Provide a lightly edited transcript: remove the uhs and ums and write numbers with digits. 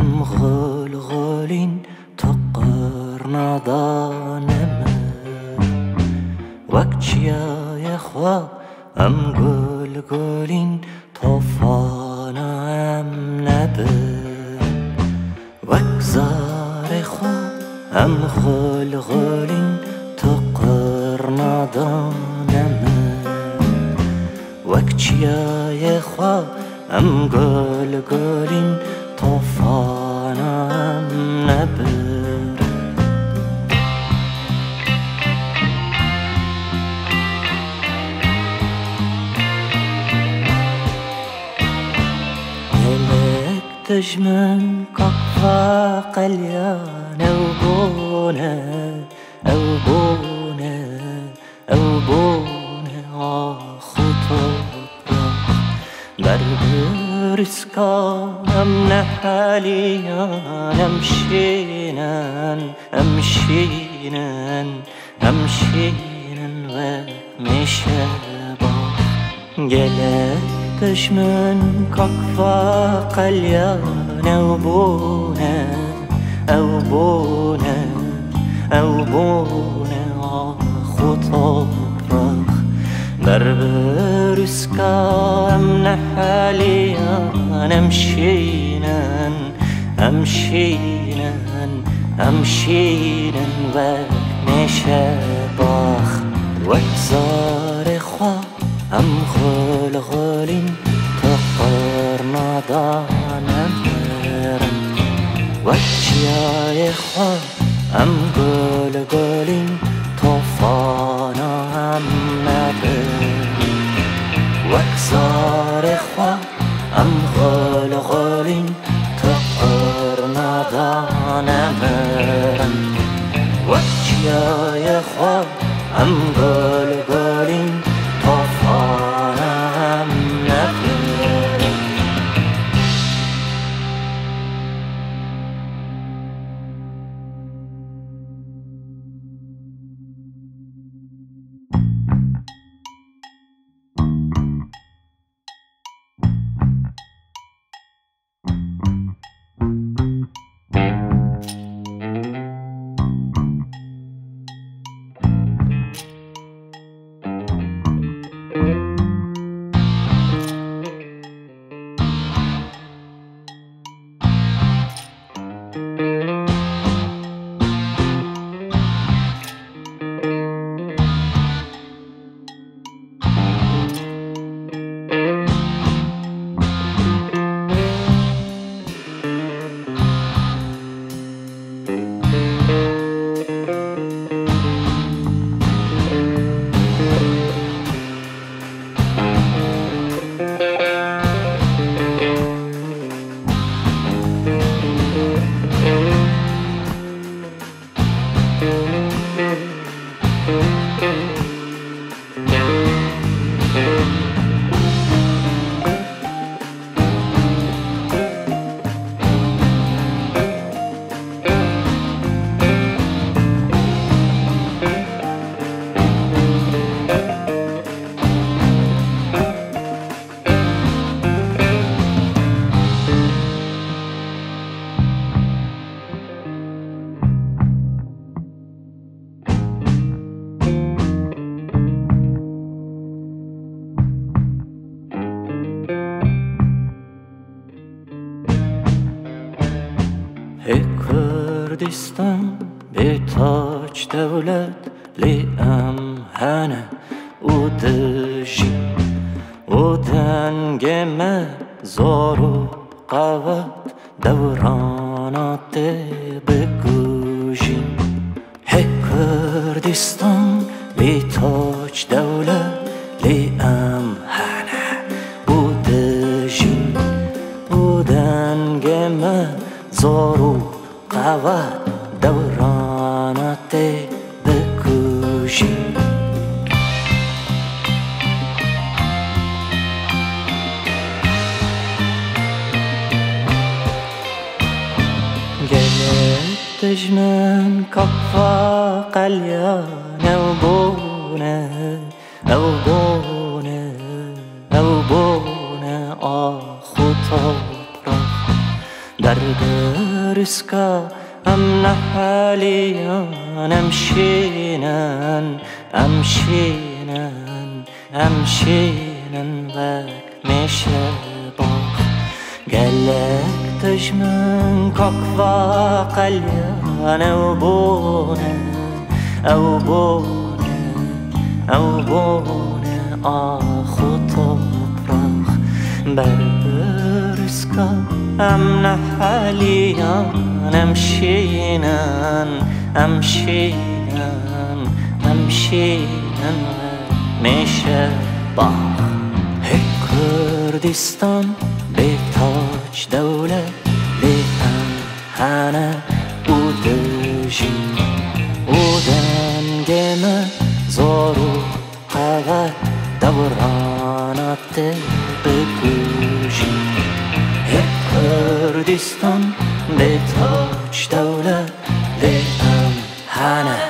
ام غلغلین تو قرنادانم وک چیای خوا ام گلگلین طوفانم نبه وک زار خوا ام غلغلین تو قرنادانم وک چیای خوا ام گلگلین طوفانم نبه تجمن كفا قليان أو بونه خطوبة بربرسكام نحاليان أمشينن ومشابه جلال تشمن كفا قليان أو بونه خطوبة بربرسكام نحاليان أمشينن ومشابخ وكزار خوا ام غلغلین تو قرنادانم وک چیای خوا ام گلگلین طوفانم نبه وک زار خوا ام غلغلین تو قرنادانم وک چیای خوا ام گلگلین طوفانم نبه كردستان بتاج دولت لأمهنة ودجي ودنجمة زارو قوت دورانات بگوژی كردستان بتاج دولت لأمهنة ودجي ودنجمة زارو قوت دورانات بگوژی تجمن كفا قليان أو بونه خطاب در برسکا ام نحالیان امشینن وک میشه باخ گلک تجمن کاکوا قلیان او بونه آخو topraq بربرسکا ام نحالیان امشینن میشه باخ کردستان به تاج دولت لیهنه او دنگمه زارو قوت دورانات بگوشی کردستان به تاج دولت لیهنه